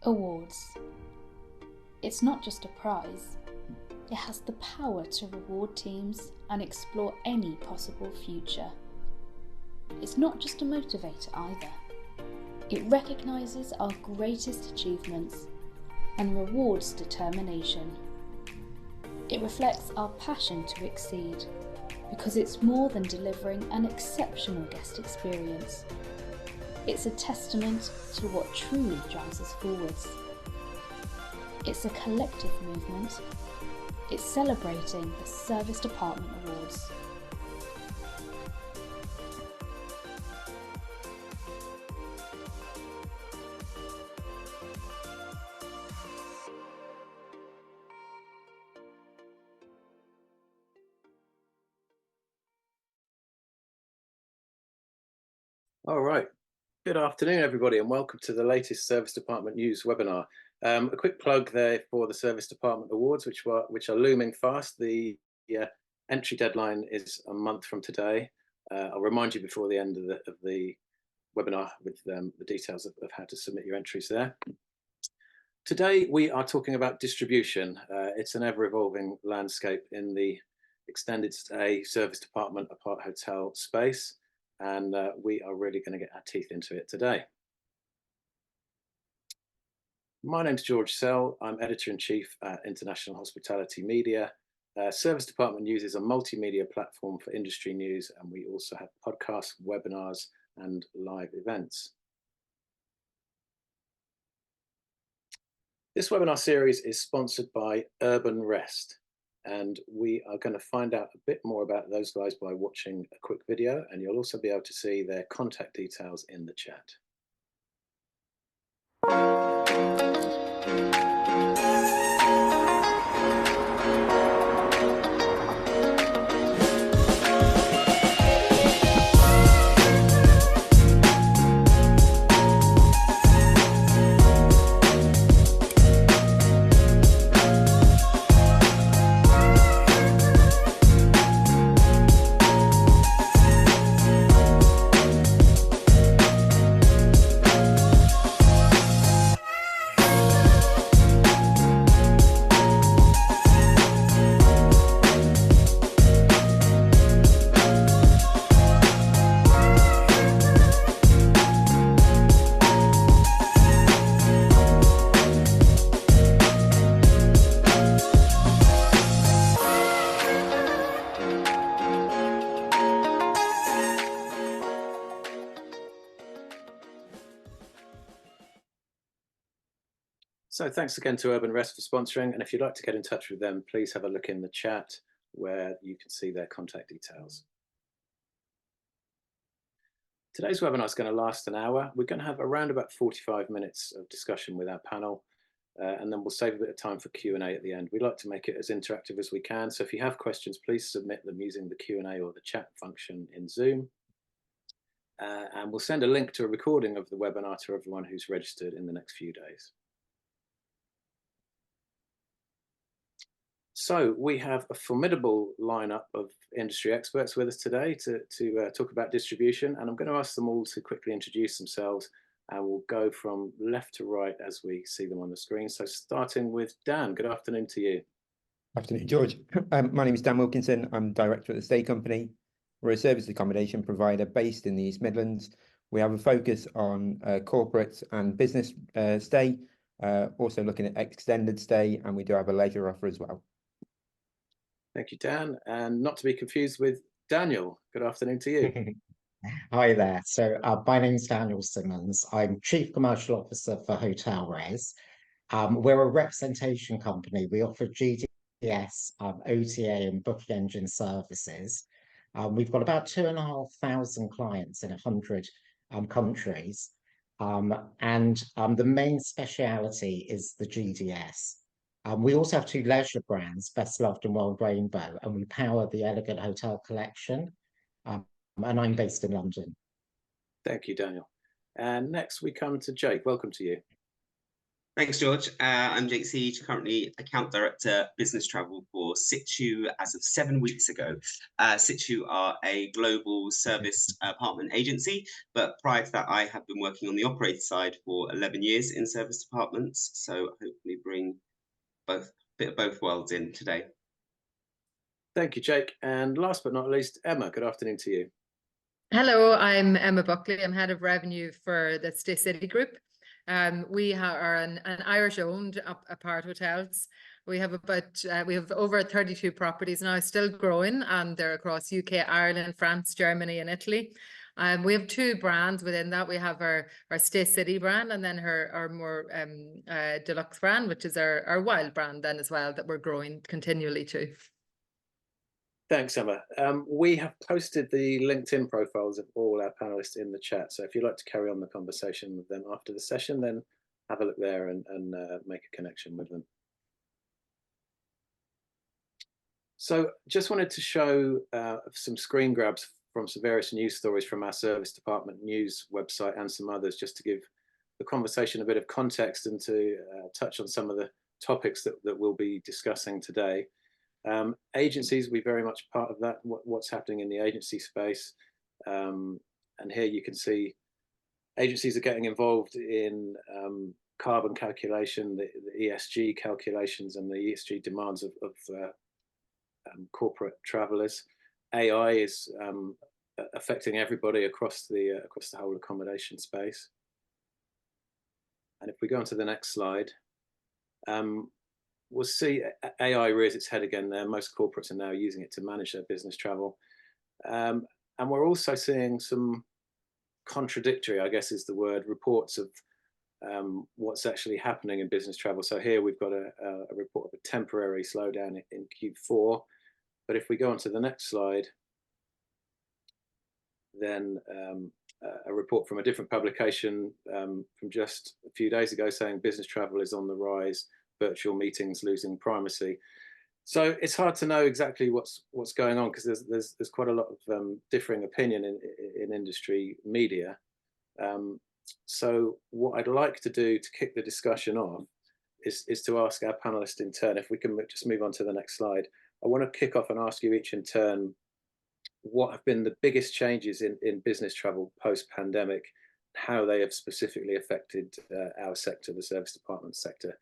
Awards. It's not just a prize. It has the power to reward teams and explore any possible future. It's not just a motivator either. It recognises our greatest achievements and rewards determination. It reflects our passion to exceed because it's more than delivering an exceptional guest experience. It's a testament to what truly drives us forwards. It's a collective movement. It's celebrating the Service Department Awards. All right. Good afternoon, everybody, and welcome to the latest Service Department News webinar. A quick plug there for the Service Department Awards, which are looming fast. The entry deadline is a month from today. I'll remind you before the end of the webinar with the details of how to submit your entries there. Today, we are talking about distribution. It's an ever-evolving landscape in the extended stay service department apart hotel space. And we are really going to get our teeth into it today. My name's George Sell. I'm Editor-in-Chief at International Hospitality Media. Service Department News is a multimedia platform for industry news, and we also have podcasts, webinars, and live events. This webinar series is sponsored by Urban Rest. And we are going to find out a bit more about those guys by watching a quick video, and you'll also be able to see their contact details in the chat. So thanks again to Urban Rest for sponsoring, and if you'd like to get in touch with them, please have a look in the chat where you can see their contact details. Today's webinar is going to last an hour. We're going to have around about 45 minutes of discussion with our panel, and then we'll save a bit of time for Q&A at the end. We'd like to make it as interactive as we can, so if you have questions, please submit them using the Q&A or the chat function in Zoom. And we'll send a link to a recording of the webinar to everyone who's registered in the next few days. So we have a formidable lineup of industry experts with us today to talk about distribution, and I'm going to ask them all to quickly introduce themselves, and we'll go from left to right as we see them on the screen. So starting with Dan, good afternoon to you. Afternoon, George. My name is Dan Wilkinson. I'm director at the Stay Company. We're a service accommodation provider based in the East Midlands. We have a focus on corporate and business stay, also looking at extended stay, and we do have a leisure offer as well. Thank you, Dan. And not to be confused with Daniel. Good afternoon to you. Hi there. So my name's Daniel Simmons. I'm Chief Commercial Officer for Hotel Res. We're a representation company. We offer GDS, OTA and booking engine services. We've got about 2,500 clients in 100 countries. The main speciality is the GDS. We also have two leisure brands, Best Loved and World Rainbow, and we power the Elegant Hotel Collection. And I'm based in London. Thank you, Daniel. And next we come to Jake. Welcome to you. Thanks, George. I'm Jake Siege, currently Account Director Business Travel for Situ as of 7 weeks ago. Situ are a global service apartment agency, but prior to that, I have been working on the operator side for 11 years in service departments. So hopefully bring a bit of both worlds in today. Thank you, Jake. And last but not least, Emma, good afternoon to you. Hello, I'm Emma Buckley. I'm head of revenue for the Stay City Group. We are an Irish-owned apart hotels. We have over 32 properties now, still growing, and they're across UK, Ireland, France, Germany, and Italy. We have two brands within that. We have our Stay City brand, and then our more deluxe brand, which is our Wild brand then as well, that we're growing continually too. Thanks, Emma. We have posted the LinkedIn profiles of all our panelists in the chat. So if you'd like to carry on the conversation with them after the session, then have a look there and make a connection with them. So just wanted to show some screen grabs from some various news stories from our service department news website and some others, just to give the conversation a bit of context and to touch on some of the topics that we'll be discussing today. Agencies, we're very much part of that, what's happening in the agency space. And here you can see agencies are getting involved in carbon calculation, the ESG calculations and the ESG demands of corporate travelers. AI is affecting everybody across the whole accommodation space. And if we go on to the next slide, we'll see AI rears its head again there. Most corporates are now using it to manage their business travel. And we're also seeing some contradictory, I guess is the word, reports of what's actually happening in business travel. So here we've got a report of a temporary slowdown in Q4. But if we go on to the next slide, then a report from a different publication from just a few days ago saying business travel is on the rise, virtual meetings losing primacy. So it's hard to know exactly what's going on, because there's quite a lot of differing opinion in industry media. So what I'd like to do to kick the discussion off is to ask our panelists in turn, if we can just move on to the next slide. I want to kick off and ask you each in turn what have been the biggest changes in business travel post-pandemic, how they have specifically affected our sector, the service department sector.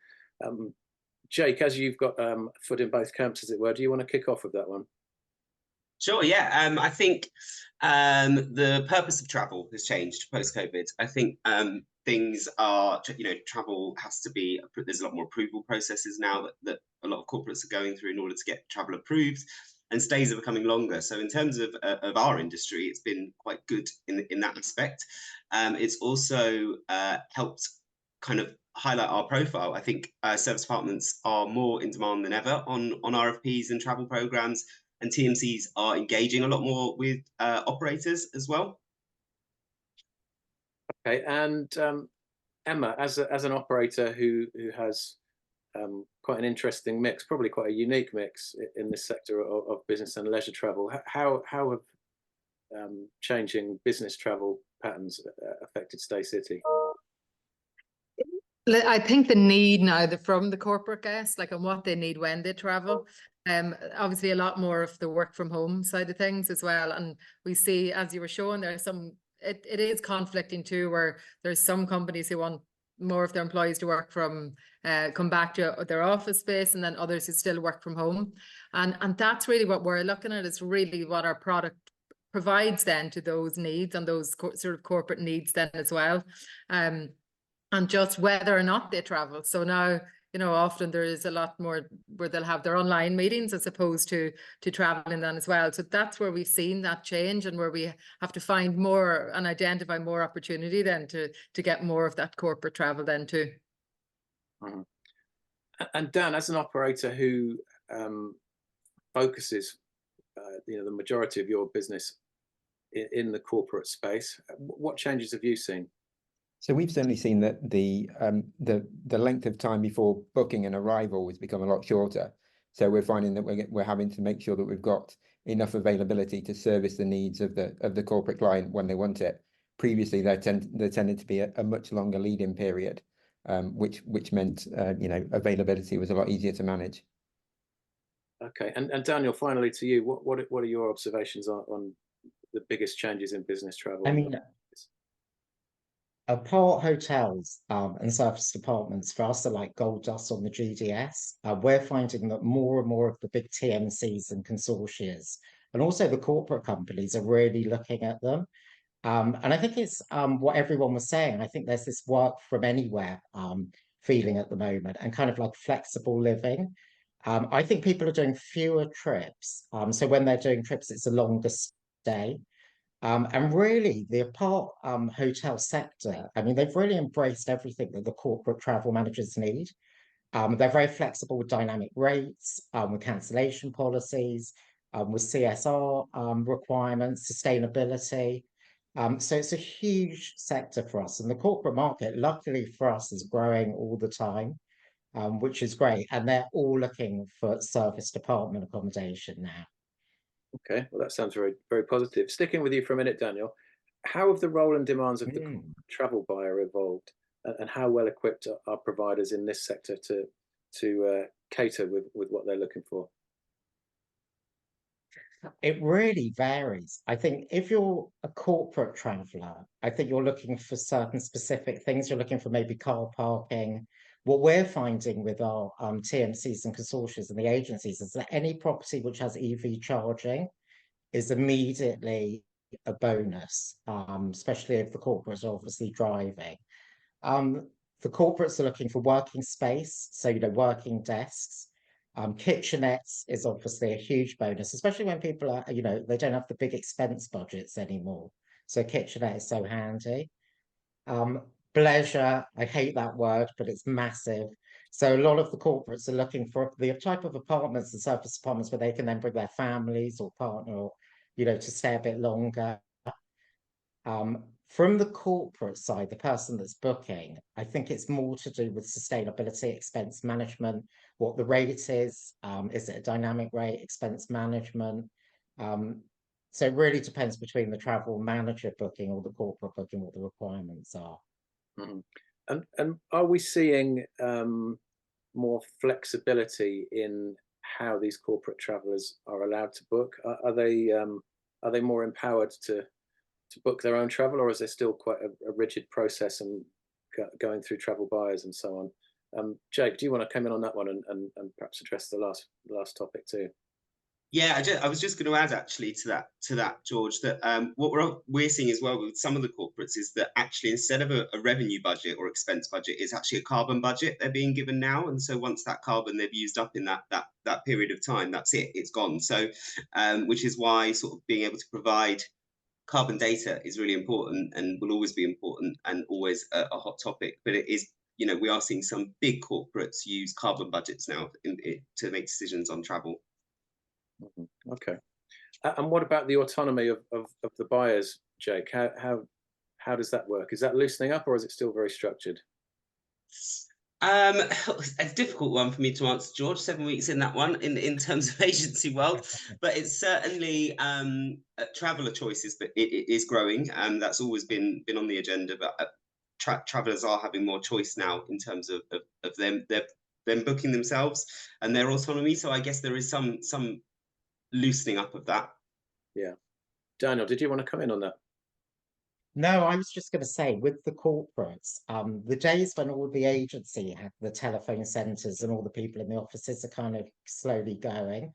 Jake, as you've got a foot in both camps, as it were, do you want to kick off with that one? Sure, yeah. I think the purpose of travel has changed post-COVID. I think things are, travel has to be, there's a lot more approval processes now that a lot of corporates are going through in order to get travel approved, and stays are becoming longer. So in terms of our industry, it's been quite good in that aspect. It's also helped kind of highlight our profile. I think service departments are more in demand than ever on RFPs and travel programs, and TMCs are engaging a lot more with operators as well. Okay, and Emma, as an operator who has quite an interesting mix, probably quite a unique mix in this sector of business and leisure travel, how have changing business travel patterns affected Stay City? I think the need now from the corporate guests, like on what they need when they travel, obviously a lot more of the work from home side of things as well. And we see, as you were showing, there's it is conflicting too, where there's some companies who want more of their employees to work from, come back to their office space, and then others who still work from home. And that's really what we're looking at, is really what our product provides then to those needs and those sort of corporate needs then as well. And just whether or not they travel. So now, often there is a lot more where they'll have their online meetings as opposed to traveling then as well. So that's where we've seen that change, and where we have to find more and identify more opportunity then to get more of that corporate travel then too. Mm-hmm. And Dan, as an operator who focuses, the majority of your business in the corporate space, what changes have you seen? So we've certainly seen that the length of time before booking and arrival has become a lot shorter. So we're finding that we're having to make sure that we've got enough availability to service the needs of the corporate client when they want it. Previously, there tended to be a much longer lead-in period. which meant availability was a lot easier to manage. Okay, and Daniel, finally to you, what are your observations on the biggest changes in business travel? I mean, apart hotels and service departments for us are like gold dust on the GDS. We're finding that more and more of the big TMCs and consortias, and also the corporate companies, are really looking at them. And I think it's what everyone was saying. I think there's this work from anywhere feeling at the moment, and kind of like flexible living. I think people are doing fewer trips. So when they're doing trips, it's a longer stay. And really, the apart hotel sector, I mean, they've really embraced everything that the corporate travel managers need. They're very flexible with dynamic rates, with cancellation policies, with CSR requirements, sustainability. So it's a huge sector for us. And the corporate market, luckily for us, is growing all the time, which is great. And they're all looking for service department accommodation now. Okay, well, that sounds very, very positive. Sticking with you for a minute, Daniel, how have the role and demands of the travel buyer evolved, and how well equipped are providers in this sector to cater with what they're looking for? It really varies. I think if you're a corporate traveller, I think you're looking for certain specific things. You're looking for maybe car parking. What we're finding with our TMCs and consortia and the agencies is that any property which has EV charging is immediately a bonus, especially if the corporates are obviously driving. The corporates are looking for working space, so working desks. Kitchenettes is obviously a huge bonus, especially when people are, they don't have the big expense budgets anymore. So kitchenette is so handy. Bleisure, I hate that word, but it's massive. So a lot of the corporates are looking for the type of apartments and service apartments where they can then bring their families or partner, or, to stay a bit longer. From the corporate side, the person that's booking, I think it's more to do with sustainability, expense management, what the rate is it a dynamic rate, expense management? So it really depends between the travel manager booking or the corporate booking, what the requirements are. And are we seeing more flexibility in how these corporate travellers are allowed to book? Are they more empowered to book their own travel, or is there still quite a rigid process and going through travel buyers and so on? Jake, do you want to come in on that one and perhaps address the last topic too? Yeah, I was just going to add actually to that, George, that what we're seeing as well with some of the corporates is that actually instead of a revenue budget or expense budget, it's actually a carbon budget they're being given now. And so once that carbon they've used up in that period of time, that's it, it's gone. So which is why sort of being able to provide carbon data is really important and will always be important and always a hot topic. But it is, we are seeing some big corporates use carbon budgets now to make decisions on travel. Okay. And what about the autonomy of the buyers, Jake? How does that work? Is that loosening up, or is it still very structured? A difficult one for me to answer, George. 7 weeks in that one, in terms of agency world, but it's certainly traveller choices. But it is growing, and that's always been on the agenda. But travellers are having more choice now in terms of them booking themselves and their autonomy. So I guess there is some loosening up of that. Yeah, Daniel, did you want to come in on that? No, I was just going to say, with the corporates, the days when all the agency had the telephone centres and all the people in the offices are kind of slowly going.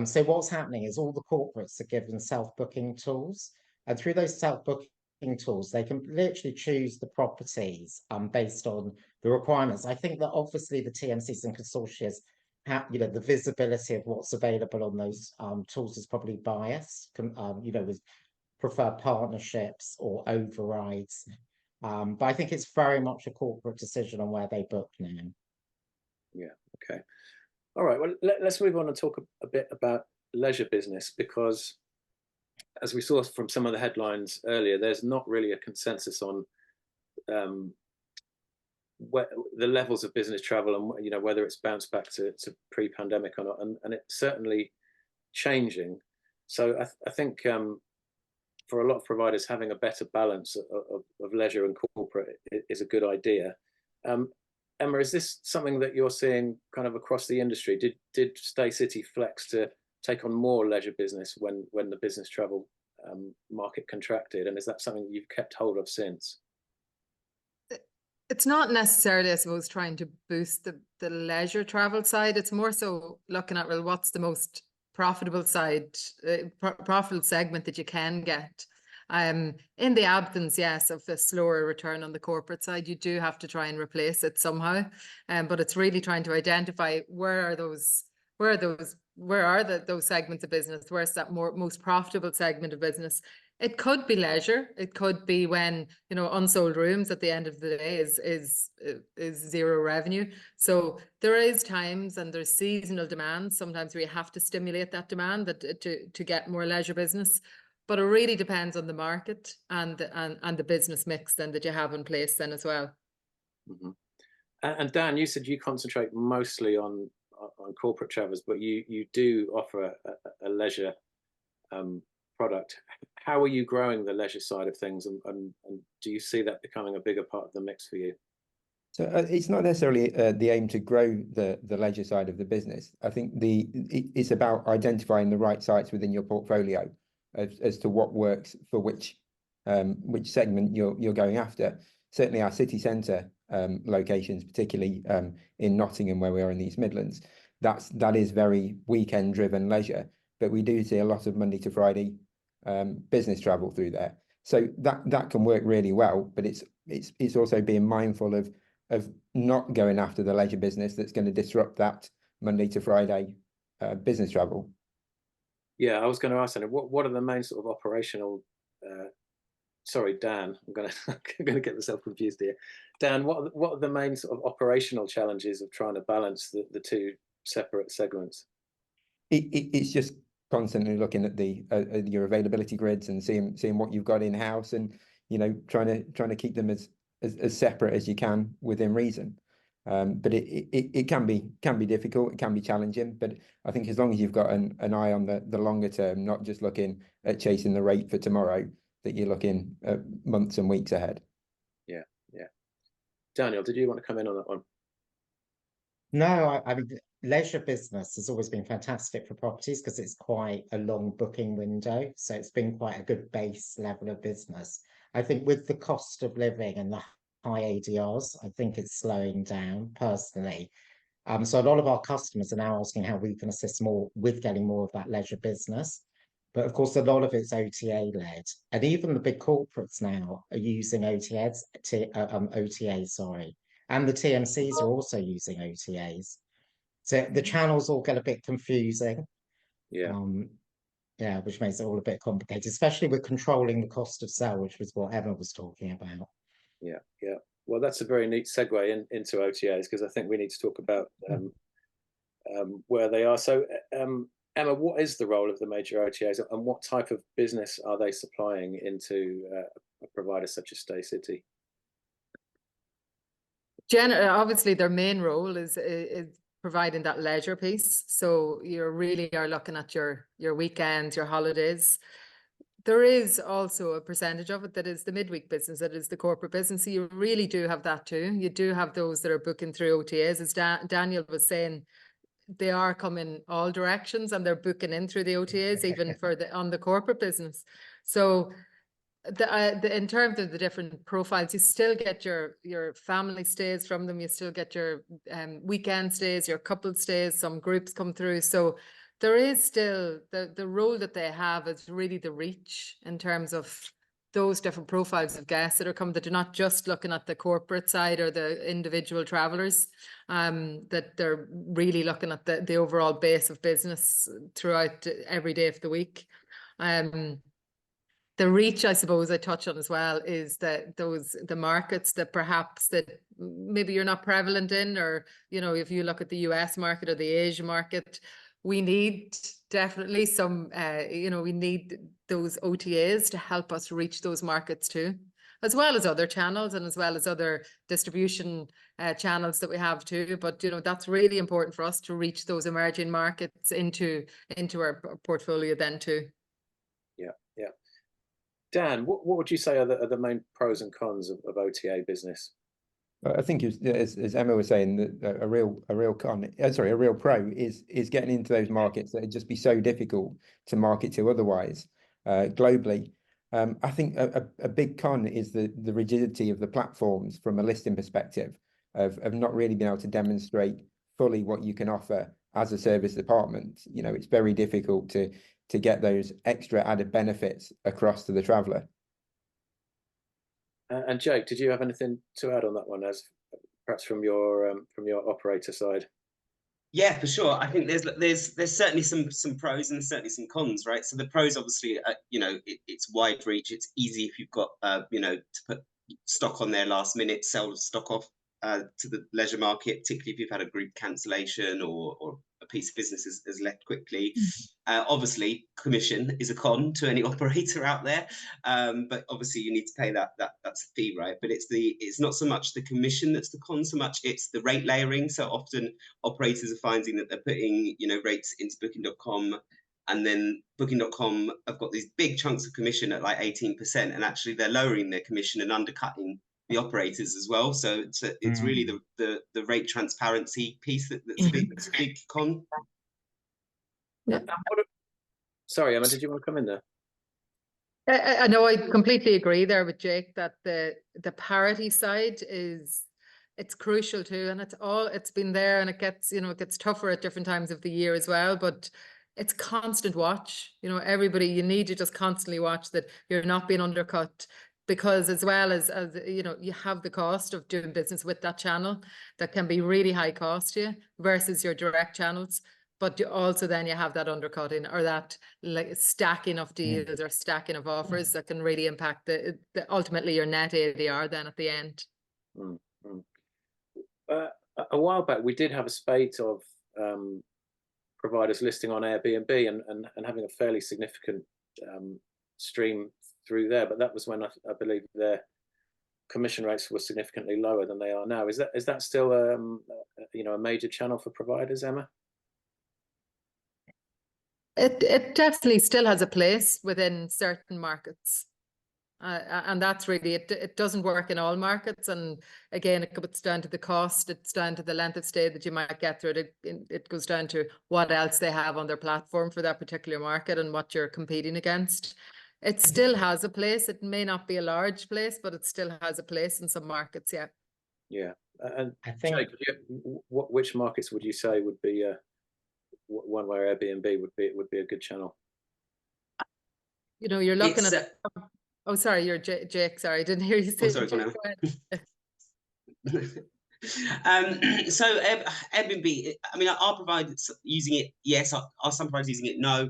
So what's happening is all the corporates are given self-booking tools, and through those self-booking tools, they can literally choose the properties based on the requirements. I think that obviously the TMCs and consortia have, the visibility of what's available on those tools is probably biased, with prefer partnerships or overrides. But I think it's very much a corporate decision on where they book now. Yeah, okay. All right, well, let's move on and talk a bit about leisure business, because as we saw from some of the headlines earlier, there's not really a consensus on the levels of business travel and whether it's bounced back to pre-pandemic or not, and it's certainly changing. So I think for a lot of providers, having a better balance of leisure and corporate is a good idea. Emma, is this something that you're seeing kind of across the industry? Did Stay City flex to take on more leisure business when the business travel market contracted, and is that something you've kept hold of since? It's not necessarily, I suppose, trying to boost the leisure travel side. It's more so looking at, well, what's the most profitable side, profitable segment that you can get. In the absence, yes, of a slower return on the corporate side, you do have to try and replace it somehow. But it's really trying to identify where are those segments of business, where's that most profitable segment of business. It could be leisure. It could be when, you know, unsold rooms at the end of the day is zero revenue. So there is times, and there's seasonal demand. Sometimes we have to stimulate that demand to get more leisure business. But it really depends on the market and the business mix then that you have in place then as well. Mm-hmm. And Dan, you said you concentrate mostly on corporate travels, but you do offer a leisure product. How are you growing the leisure side of things, and do you see that becoming a bigger part of the mix for you? So it's not necessarily the aim to grow the leisure side of the business. I think it's about identifying the right sites within your portfolio as to what works for which segment you're going after. Certainly our city centre locations, particularly in Nottingham, where we are in the East Midlands, that is very weekend driven leisure, but we do see a lot of Monday to Friday business travel through there. So that can work really well, but it's also being mindful of not going after the leisure business that's going to disrupt that Monday to Friday business travel. Yeah, I was going to ask, what are the main sort of operational? Sorry, Dan, I'm going to get myself confused here. Dan, what are the main sort of operational challenges of trying to balance the two separate segments? It's just constantly looking at your availability grids and seeing what you've got in house, and you know, trying to keep them as separate as you can within reason. But it can be difficult, it can be challenging, but I think as long as you've got an eye on the longer term, not just looking at chasing the rate for tomorrow, that you're looking at months and weeks ahead. Yeah. Daniel, did you want to come in on that one? No, I mean, leisure business has always been fantastic for properties because it's quite a long booking window. So it's been quite a good base level of business. I think with the cost of living and the high ADRs, I think it's slowing down personally. So a lot of our customers are now asking how we can assist more with getting more of that leisure business. But of course, a lot of it's OTA led, and even the big corporates now are using OTAs, sorry, and the TMCs are also using OTAs. So the channels all get a bit confusing. Yeah. Yeah, which makes it all a bit complicated, especially with controlling the cost of sale, which was what Emma was talking about. Yeah. Well, that's a very neat segue into OTAs, because I think we need to talk about where they are. So, Emma, what is the role of the major OTAs, and what type of business are they supplying into a provider such as Stay City? Obviously, their main role is providing that leisure piece. So you really are looking at your weekends, your holidays. There is also a percentage of it that is the midweek business, that is the corporate business. So you really do have that too. You do have those that are booking through OTAs. As Daniel was saying, they are coming all directions and they're booking in through the OTAs, even on the corporate business. So in terms of the different profiles, you still get your family stays from them. You still get your weekend stays, your couple stays. Some groups come through. So there is still the role that they have is really the reach in terms of those different profiles of guests that are coming, that are not just looking at the corporate side or the individual travelers, that they're really looking at the overall base of business throughout every day of the week. The reach, I suppose, I touch on as well, is that the markets that perhaps that maybe you're not prevalent in, or, you know, if you look at the US market or the Asia market, we need definitely some, we need those OTAs to help us reach those markets too, as well as other channels and as well as other distribution channels that we have too. But, you know, that's really important for us to reach those emerging markets into our portfolio then too. Yeah. Dan, what would you say are the main pros and cons of OTA business? I think as Emma was saying, that a real pro is getting into those markets that would just be so difficult to market to otherwise, globally. I think a big con is the rigidity of the platforms from a listing perspective of not really being able to demonstrate fully what you can offer as a service department. You know, it's very difficult to get those extra added benefits across to the traveller. And Jake, did you have anything to add on that one, as perhaps from your operator side? Yeah, for sure. I think there's certainly some pros and there's certainly some cons, right? So the pros, obviously, you know, it's wide reach. It's easy if you've got, you know, to put stock on there last minute, sell stock off to the leisure market, particularly if you've had a group cancellation or a piece of business has left quickly. Obviously, commission is a con to any operator out there, but obviously you need to pay that's a fee, right? But it's not so much the commission that's the con, so much it's the rate layering. So often operators are finding that they're putting, you know, rates into Booking.com, and then Booking.com have got these big chunks of commission at like 18%, and actually they're lowering their commission and undercutting the operators as well. So it's really the rate transparency piece that's a big con. Yeah. Sorry, Emma, did you want to come in there? I know, I completely agree there with Jake that the parity side it's crucial too, and it's been there, and it gets, you know, it gets tougher at different times of the year as well, but it's constant watch. You know, everybody, you need to just constantly watch that you're not being undercut, because as well as you know, you have the cost of doing business with that channel that can be really high cost to you versus your direct channels. But also then you have that undercutting or that like stacking of deals or stacking of offers that can really impact the ultimately your net ADR then at the end. A while back, we did have a spate of providers listing on Airbnb and having a fairly significant stream through there, but that was when I believe their commission rates were significantly lower than they are now. Is that still you know, a major channel for providers, Emma? It definitely still has a place within certain markets. And that's really, it doesn't work in all markets. And again, it comes down to the cost, it's down to the length of stay that you might get through it. It goes down to what else they have on their platform for that particular market and what you're competing against. It still has a place. It may not be a large place, but it still has a place in some markets, yeah. Yeah. And I think Jake, which markets would you say would be one where Airbnb would be a good channel? You know, you're looking at oh, sorry, you're Jake. Sorry, I didn't hear you say. Oh, sorry, Jake, go so Airbnb, I mean, our providers using it, yes. Are some providers using it? No.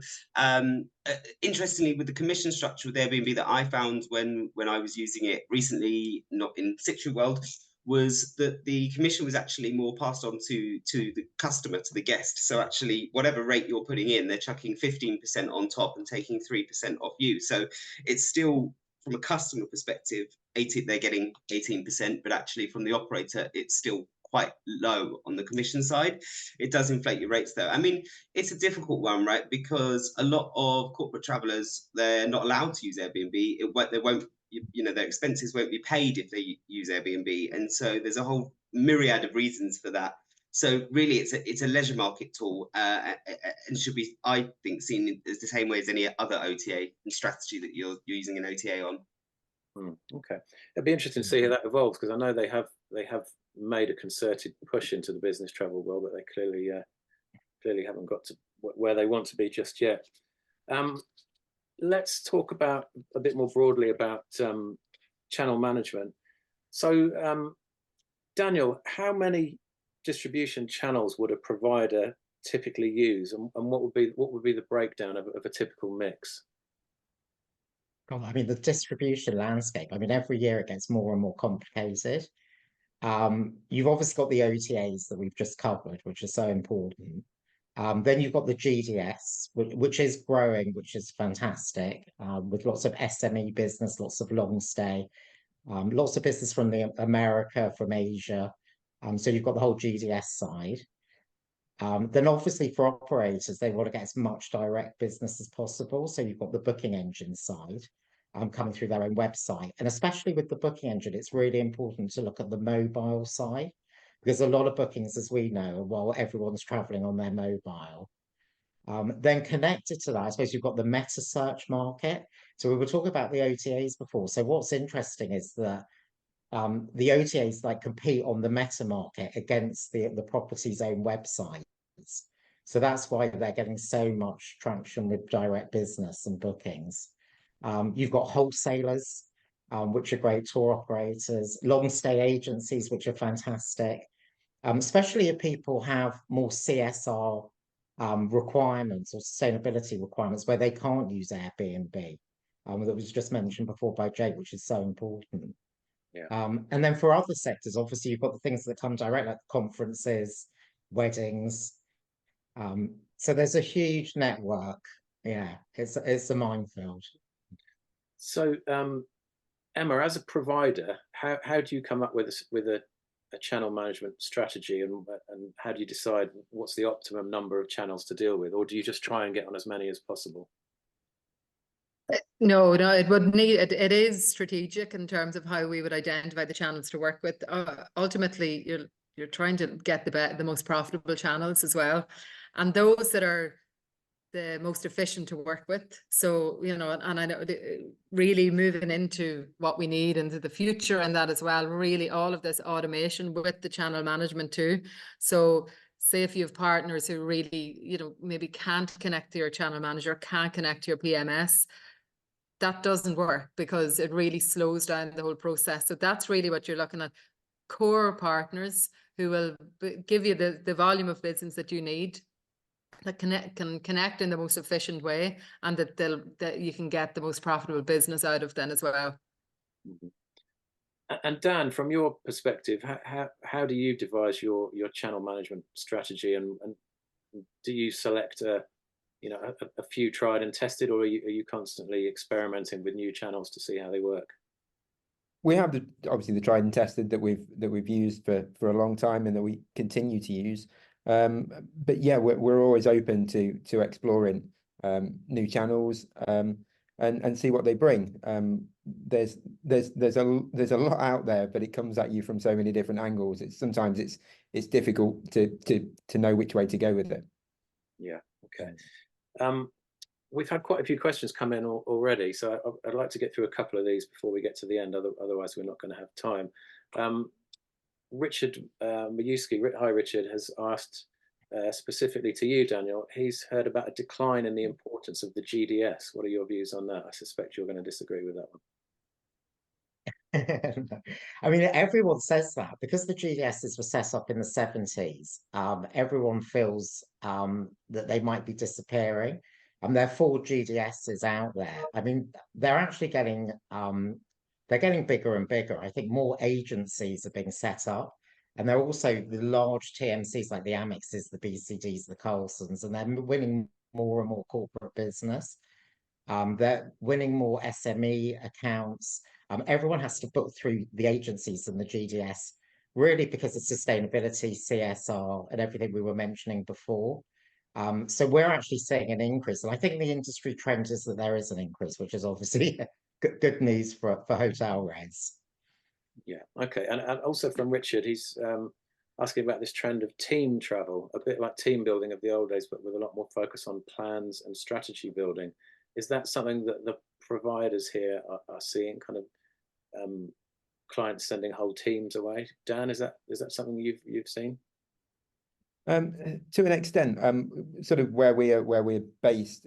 Interestingly, with the commission structure with Airbnb that I found when I was using it recently, not in situ world, was that the commission was actually more passed on to the customer, to the guest. So actually, whatever rate you're putting in, they're chucking 15% on top and taking 3% off you. So it's still, from a customer perspective, they're getting 18%, but actually from the operator, it's still quite low on the commission side. It does inflate your rates though. I mean, it's a difficult one, right? Because a lot of corporate travelers, they're not allowed to use Airbnb. They won't, you know, their expenses won't be paid if they use Airbnb. And so there's a whole myriad of reasons for that. So really, it's a leisure market tool, and should be, I think, seen as the same way as any other OTA and strategy that you're using an OTA on. Okay, it'd be interesting to see how that evolves, because I know they have made a concerted push into the business travel world, but they clearly haven't got to where they want to be just yet. Let's talk about a bit more broadly about channel management. So, Daniel, how many distribution channels would a provider typically use, and what would be the breakdown of a typical mix? God, I mean, the distribution landscape, I mean, every year it gets more and more complicated. You've obviously got the OTAs that we've just covered, which are so important. Then you've got the GDS, which is growing, which is fantastic, with lots of SME business, lots of long stay, lots of business from America, from Asia. So you've got the whole GDS side. Then obviously for operators, they want to get as much direct business as possible. So you've got the booking engine side. coming through their own website. And especially with the booking engine, it's really important to look at the mobile side, because a lot of bookings, as we know, while everyone's traveling on their mobile. Then connected to that, I suppose you've got the meta search market. So we were talking about the OTAs before. So what's interesting is that the OTAs like compete on the meta market against the property's own websites. So that's why they're getting so much traction with direct business and bookings. You've got wholesalers, which are great, tour operators, long stay agencies, which are fantastic, especially if people have more CSR requirements or sustainability requirements where they can't use Airbnb. That was just mentioned before by Jake, which is so important. Yeah. And then for other sectors, obviously you've got the things that come direct, like conferences, weddings. So there's a huge network. Yeah, it's a minefield. So, Emma, as a provider, how do you come up with a channel management strategy, and how do you decide what's the optimum number of channels to deal with, or do you just try and get on as many as possible? No, it would need it is strategic in terms of how we would identify the channels to work with. Ultimately, you're trying to get the most profitable channels as well, and those that are the most efficient to work with. So, you know, and I know really moving into what we need into the future and that as well, really all of this automation with the channel management too. So say if you have partners who really, you know, maybe can't connect to your channel manager, can't connect to your PMS, that doesn't work because it really slows down the whole process. So that's really what you're looking at. Core partners who will give you the volume of business that you need, that can connect in the most efficient way, and that you can get the most profitable business out of them as well. And Dan, from your perspective, how do you devise your channel management strategy, and do you select a few tried and tested, or are you constantly experimenting with new channels to see how they work? We have obviously the tried and tested that we've used for a long time and that we continue to use. But yeah, we're always open to exploring new channels and see what they bring. There's a lot out there, but it comes at you from so many different angles. Sometimes it's difficult to know which way to go with it. Yeah. Okay. We've had quite a few questions come in already, so I'd like to get through a couple of these before we get to the end. Otherwise, we're not going to have time. Richard Majewski, hi Richard, has asked specifically to you, Daniel. He's heard about a decline in the importance of the GDS. What are your views on that? I suspect you're going to disagree with that one. I mean, everyone says that because the GDSs were set up in the 70s. Everyone feels that they might be disappearing. There are 4 GDSs out there. I mean, they're actually getting bigger and bigger. I think more agencies are being set up, and they're also the large TMCs like the Amexes, the BCDs, the Carlsons, and they're winning more and more corporate business. They're winning more SME accounts. Everyone has to book through the agencies and the GDS, really because of sustainability, CSR, and everything we were mentioning before. So we're actually seeing an increase. And I think the industry trend is that there is an increase, which is obviously good news for hotel res. Yeah, okay. And also from Richard, he's asking about this trend of team travel, a bit like team building of the old days, but with a lot more focus on plans and strategy building. Is that something that the providers here are seeing, kind of clients sending whole teams away? Dan, is that something you've seen? To an extent, sort of where we're based,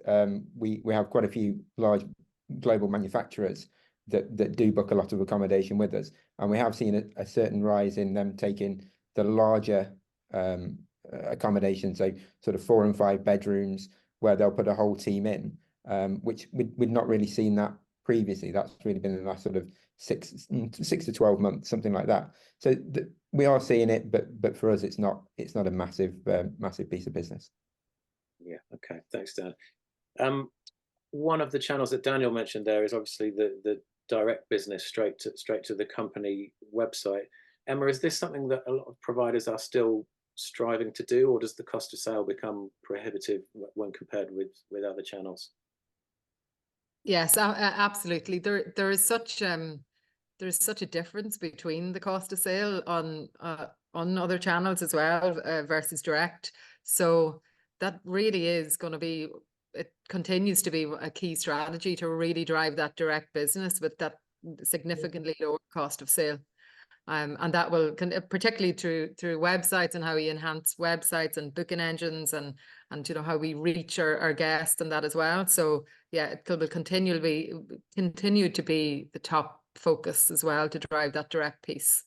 we have quite a few large global manufacturers that do book a lot of accommodation with us, and we have seen a certain rise in them taking the larger accommodation, so sort of 4 and 5 bedrooms, where they'll put a whole team in, which we'd not really seen that previously. That's really been in the last sort of 6 to 12 months, something like that. So we are seeing it, but for us, it's not a massive piece of business. Yeah. Okay. Thanks, Dan. One of the channels that Daniel mentioned there is obviously the direct business straight to the company website. Emma, is this something that a lot of providers are still striving to do, or does the cost of sale become prohibitive when compared with other channels? Yes, absolutely. There's such a difference between the cost of sale on other channels as well versus direct. So that really is going to be, it continues to be a key strategy to really drive that direct business with that significantly lower cost of sale. And that will particularly through websites and how we enhance websites and booking engines and how we reach our guests and that as well. So yeah, it will continue to be the top focus as well to drive that direct piece.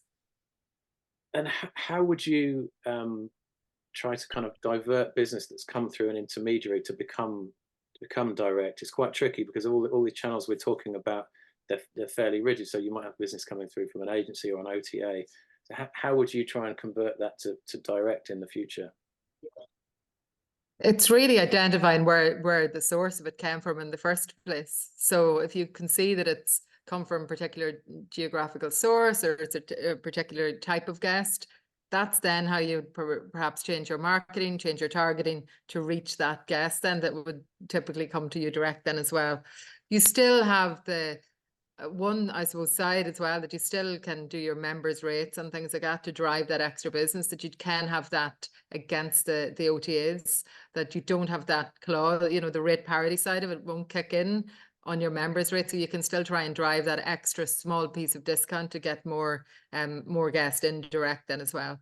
And how would you try to kind of divert business that's come through an intermediary to become direct? It's quite tricky because all the channels we're talking about, they're fairly rigid. So you might have business coming through from an agency or an OTA. So how would you try and convert that to direct in the future? It's really identifying where the source of it came from in the first place. So if you can see that it's come from a particular geographical source or it's a particular type of guest, that's then how you perhaps change your marketing, change your targeting to reach that guest then that would typically come to you direct then as well. You still have the one, I suppose, side as well that you still can do your members rates and things like that to drive that extra business, that you can have that against the OTAs, that you don't have that clause, the rate parity side of it won't kick in on your members rate. So you can still try and drive that extra small piece of discount to get more guests in direct then as well.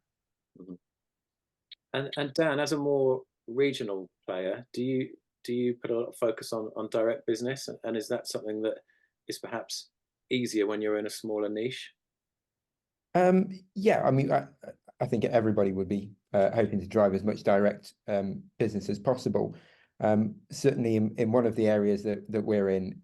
And Dan, as a more regional player, do you put a lot of focus on direct business, and is that something that is perhaps easier when you're in a smaller niche? Yeah, I mean, I think everybody would be hoping to drive as much direct business as possible. Certainly in one of the areas that we're in,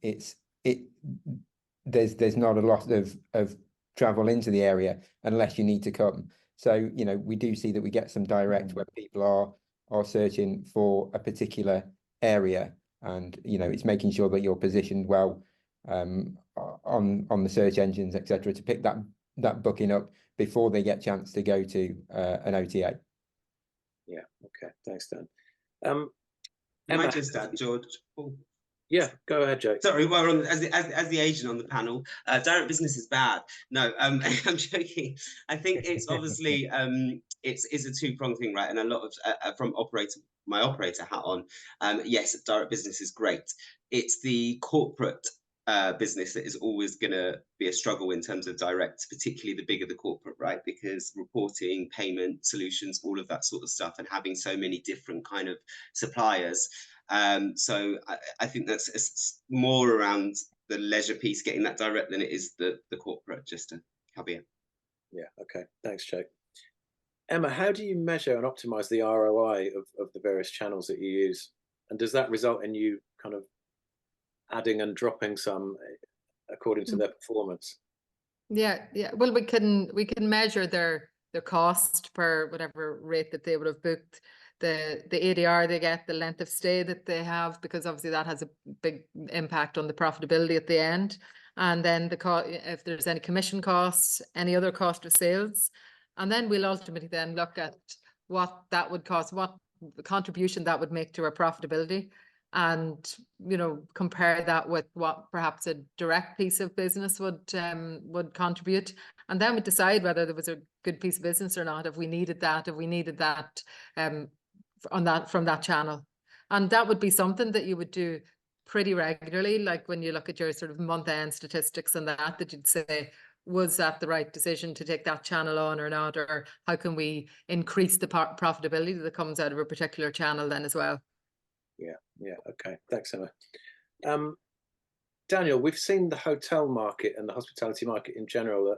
there's not a lot of travel into the area unless you need to come. So, we do see that we get some direct where people are searching for a particular area, and it's making sure that you're positioned well on the search engines, etc., to pick that booking up before they get a chance to go to an OTA. Yeah. Okay. Thanks, Dan. Can I just add, George? Oh. Yeah, go ahead, Jake. Sorry, well, as the agent on the panel, direct business is bad. No, I'm joking. I think it's obviously it's a two-pronged thing, right? And a lot of from my operator hat on, yes, direct business is great. It's the corporate business that is always going to be a struggle in terms of direct, particularly the bigger the corporate, right? Because reporting, payment solutions, all of that sort of stuff, and having so many different kind of suppliers. So I think it's more around the leisure piece, getting that direct, than it is the corporate, just a caveat. Yeah, okay. Thanks, Jake. Emma, how do you measure and optimize the ROI of the various channels that you use? And does that result in you kind of adding and dropping some according to their performance? Yeah. Well, we can measure their cost per whatever rate that they would have booked, the ADR they get, the length of stay that they have, because obviously that has a big impact on the profitability at the end. And then if there's any commission costs, any other cost of sales. And then we'll ultimately then look at what that would cost, what the contribution that would make to our profitability, and compare that with what perhaps a direct piece of business would contribute, and then we decide whether there was a good piece of business or not, if we needed that from that channel. And that would be something that you would do pretty regularly, like when you look at your sort of month-end statistics and that you'd say, was that the right decision to take that channel on or not, or how can we increase the profitability that comes out of a particular channel then as well. Yeah, okay. Thanks, Emma. Daniel, we've seen the hotel market and the hospitality market in general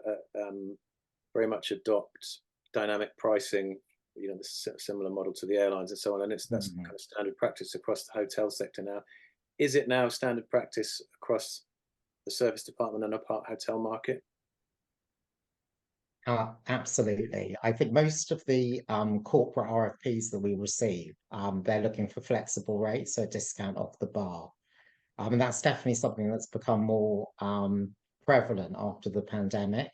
very much adopt dynamic pricing, the similar model to the airlines and so on, and that's kind of standard practice across the hotel sector now. Is it now standard practice across the service department and apart hotel market? Absolutely. I think most of the corporate RFPs that we receive, they're looking for flexible rates, so discount off the bar. And that's definitely something that's become more prevalent after the pandemic,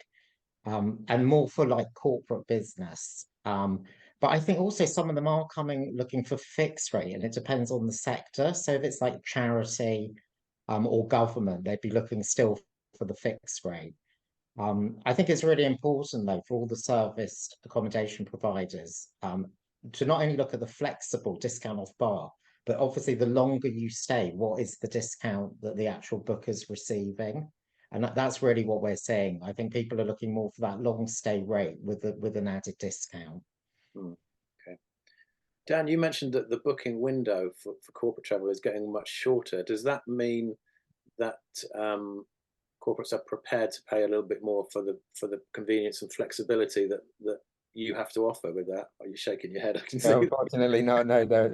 and more for like corporate business. But I think also some of them are looking for fixed rate, and it depends on the sector. So if it's like charity or government, they'd be looking still for the fixed rate. I think it's really important, though, for all the serviced accommodation providers to not only look at the flexible discount off bar, but obviously the longer you stay, what is the discount that the actual booker's receiving? And that's really what we're saying. I think people are looking more for that long stay rate with an added discount. Okay. Dan, you mentioned that the booking window for corporate travel is getting much shorter. Does that mean that corporates are prepared to pay a little bit more for the convenience and flexibility that you have to offer with that? Are you shaking your head? I can see. Unfortunately, no.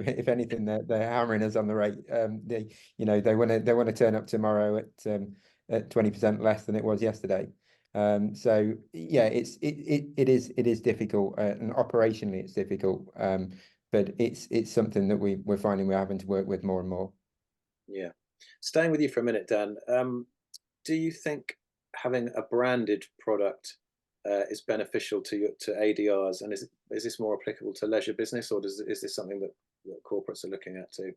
If anything, they're hammering us on the rate. They want to turn up tomorrow at 20% less than it was yesterday. So yeah, it is difficult, and operationally it's difficult. But it's something that we're finding we're having to work with more and more. Yeah. Staying with you for a minute, Dan. Do you think having a branded product is beneficial to ADRs, and is this more applicable to leisure business, or is this something that corporates are looking at too?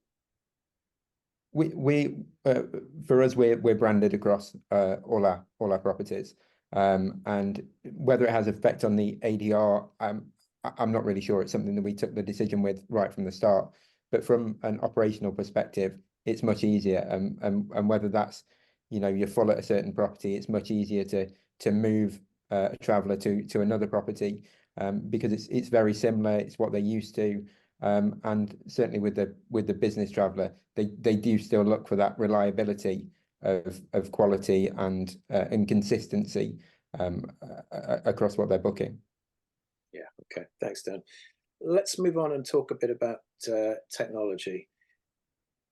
For us, we're branded across all our properties, and whether it has effect on the ADR, I'm not really sure. It's something that we took the decision with right from the start. But from an operational perspective, it's much easier, and whether that's you're full at a certain property, it's much easier to move a traveller to another property because it's very similar. It's what they're used to, and certainly with the business traveller, they do still look for that reliability of quality and consistency across what they're booking. Yeah. Okay. Thanks, Dan. Let's move on and talk a bit about technology.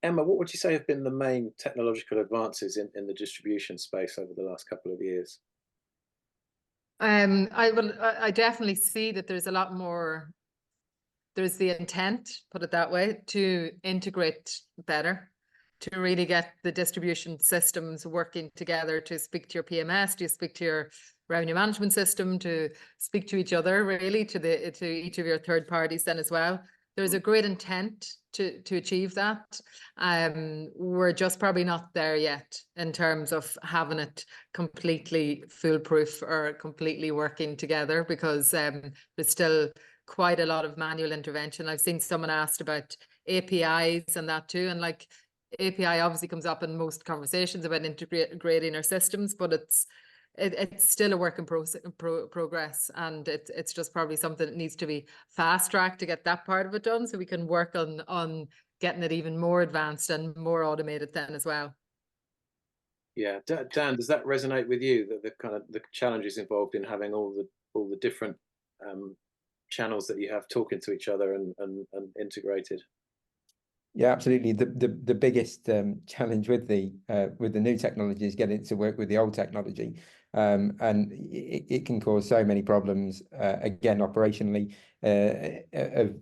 Emma, what would you say have been the main technological advances in the distribution space over the last couple of years? I definitely see that there's a lot more. There's the intent, put it that way, to integrate better, to really get the distribution systems working together, to speak to your PMS, to speak to your revenue management system, to speak to each other, really, to each of your third parties then as well. There's a great intent to achieve that. We're just probably not there yet in terms of having it completely foolproof or completely working together, because there's still quite a lot of manual intervention. I've seen someone asked about APIs and that too, and like API obviously comes up in most conversations about integrating our systems, but it's still a work in progress, and it's just probably something that needs to be fast tracked to get that part of it done, so we can work on getting it even more advanced and more automated then as well. Yeah, Dan, does that resonate with you, that the kind of the challenges involved in having all the different channels that you have talking to each other and integrated? Yeah, absolutely. The biggest challenge with the new technology is getting it to work with the old technology, and it can cause so many problems again operationally, and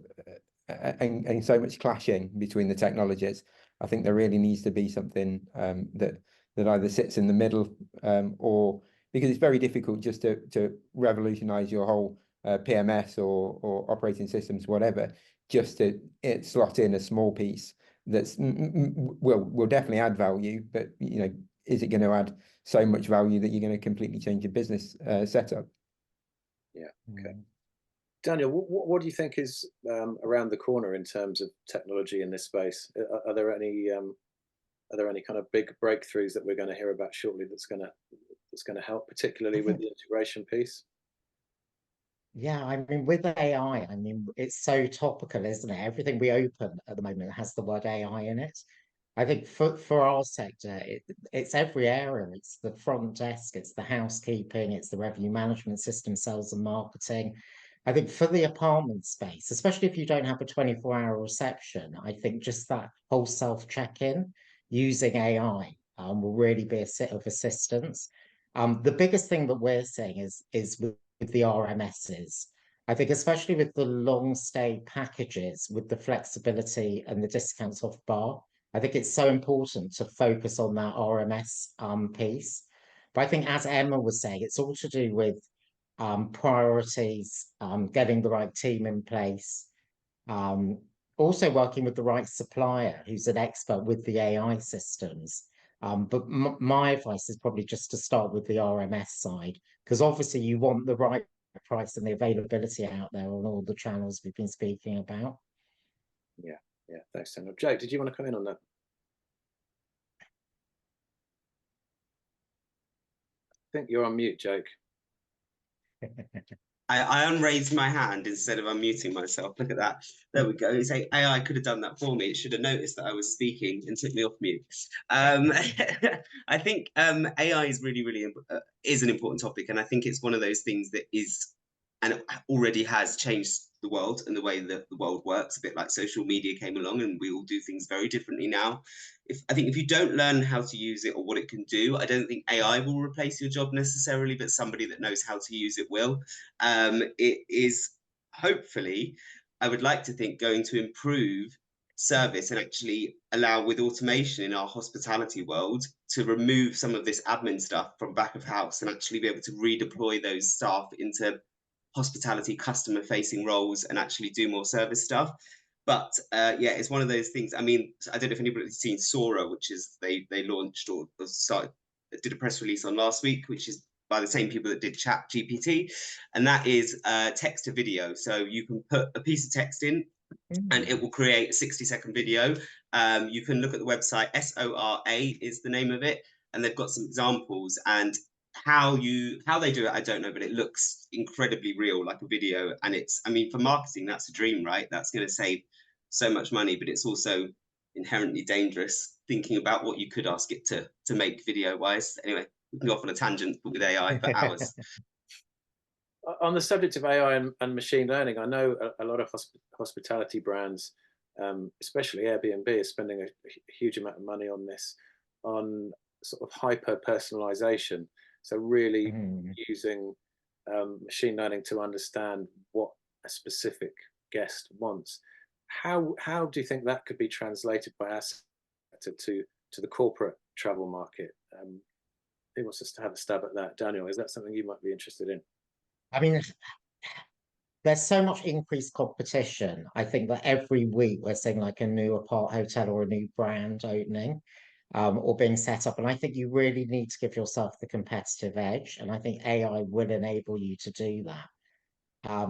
so much clashing between the technologies. I think there really needs to be something that either sits in the middle, or because it's very difficult just to revolutionize your whole PMS or operating systems, whatever, just to slot in a small piece that's will definitely add value, but is it going to add so much value that you're going to completely change your business setup? Yeah. Okay. Daniel, what do you think is around the corner in terms of technology in this space? Are there any kind of big breakthroughs that we're going to hear about shortly that's going to help, particularly with the integration piece? Yeah, I mean, with AI, I mean, it's so topical, isn't it? Everything we open at the moment has the word AI in it. I think for our sector, it's every area. It's the front desk, it's the housekeeping, it's the revenue management system, sales and marketing. I think for the apartment space, especially if you don't have a 24-hour reception, I think just that whole self-check-in using AI will really be of assistance. The biggest thing that we're seeing is with the RMSs. I think especially with the long stay packages, with the flexibility and the discounts off bar, I think it's so important to focus on that RMS piece. But I think, as Emma was saying, it's all to do with priorities, getting the right team in place, also working with the right supplier who's an expert with the AI systems. But my advice is probably just to start with the RMS side, because obviously you want the right price and the availability out there on all the channels we've been speaking about. Yeah, thanks, Daniel. Jake, did you want to come in on that? I think you're on mute, Jake. I unraised my hand instead of unmuting myself. Look at that. There we go. You say AI could have done that for me. It should have noticed that I was speaking and took me off mute. I think AI is really is an important topic, and I think it's one of those things that is and already has changed the world and the way that the world works. A bit like social media came along, and we all do things very differently now. I think if you don't learn how to use it or what it can do, I don't think AI will replace your job necessarily, but somebody that knows how to use it will. It is hopefully, I would like to think, going to improve service and actually allow, with automation in our hospitality world, to remove some of this admin stuff from back of house and actually be able to redeploy those staff into hospitality customer facing roles and actually do more service stuff. But yeah, it's one of those things. I mean, I don't know if anybody's seen Sora, which is they launched or started, did a press release on last week, which is by the same people that did Chat GPT, and that is text to video. So you can put a piece of text in and it will create a 60-second video. You can look at the website, SORA is the name of it, and they've got some examples. And how they do it, I don't know, but it looks incredibly real, like a video. And it's, I mean, for marketing, that's a dream, right? That's going to save so much money, but it's also inherently dangerous thinking about what you could ask it to make video wise. Anyway, we can go off on a tangent with AI for hours. On the subject of AI and machine learning, I know a lot of hospitality brands, especially Airbnb, is spending a huge amount of money on this, on sort of hyper personalization. So really using machine learning to understand what a specific guest wants. How do you think that could be translated by us to the corporate travel market? Who wants us to have a stab at that? Daniel, is that something you might be interested in? I mean, there's so much increased competition. I think that every week we're seeing like a new apart hotel or a new brand opening or being set up. And I think you really need to give yourself the competitive edge. And I think AI will enable you to do that.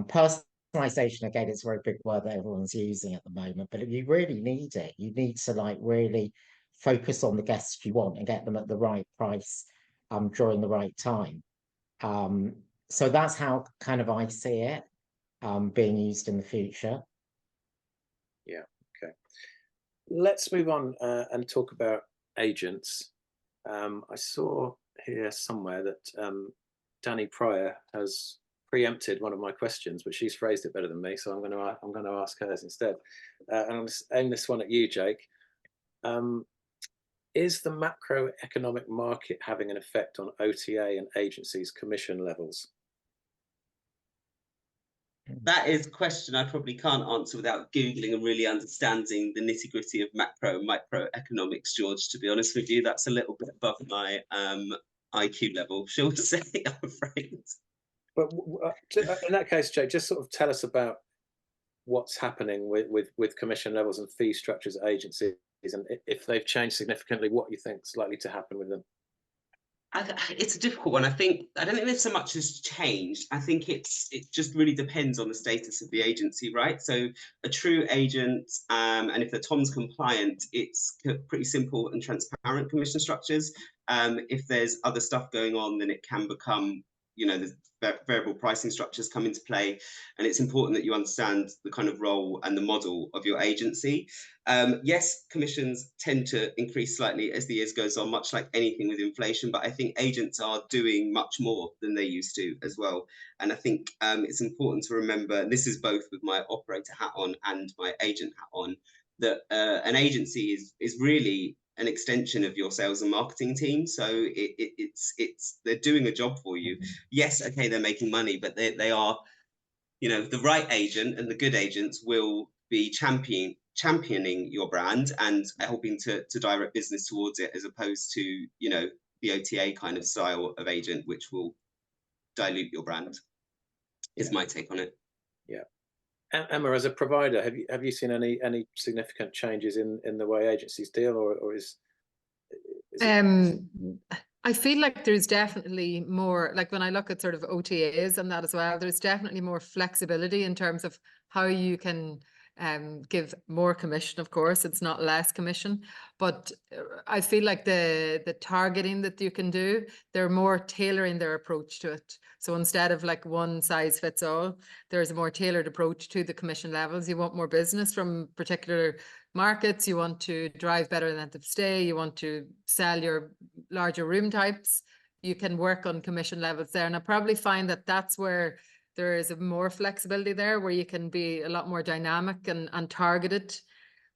Personalization, again, is a very big word that everyone's using at the moment. But if you really need it, you need to like really focus on the guests you want and get them at the right price during the right time. So that's how kind of I see it being used in the future. Yeah, okay. Let's move on and talk about agents. I saw here somewhere that Danny Pryor has preempted one of my questions, but she's phrased it better than me, so I'm going to ask hers instead. And I'm just aim this one at you, Jake. Is the macroeconomic market having an effect on OTA and agencies' commission levels? That is a question I probably can't answer without Googling and really understanding the nitty-gritty of macro and microeconomics, George, to be honest with you. That's a little bit above my IQ level, shall we say, I'm afraid. But in that case, Jake, just sort of tell us about what's happening with commission levels and fee structures at agencies, and if they've changed significantly, what you think is likely to happen with them. It's a difficult one. I don't think there's so much has changed. I think it just really depends on the status of the agency, right? So a true agent, and if the Tom's compliant, it's pretty simple and transparent commission structures. If there's other stuff going on, then it can become, the variable pricing structures come into play, and it's important that you understand the kind of role and the model of your agency. Yes, commissions tend to increase slightly as the years goes on, much like anything with inflation, but I think agents are doing much more than they used to as well. And I think it's important to remember, and this is both with my operator hat on and my agent hat on, that an agency is really an extension of your sales and marketing team. So it's they're doing a job for you. Yes, okay, they're making money, but they are, the right agent and the good agents will be championing your brand and helping to direct business towards it, as opposed to, the OTA kind of style of agent, which will dilute your brand, is my take on it. Yeah. Emma, as a provider, have you seen any significant changes in the way agencies deal, or I feel like there's definitely more, like when I look at sort of OTAs and that as well, there's definitely more flexibility in terms of how you can give more commission. Of course, it's not less commission, but I feel like the targeting that you can do, they're more tailoring their approach to it. So instead of like one size fits all, there's a more tailored approach to the commission levels. You want more business from particular markets, you want to drive better length of stay, you want to sell your larger room types, you can work on commission levels there. And I probably find that that's where there is more flexibility there, where you can be a lot more dynamic and targeted.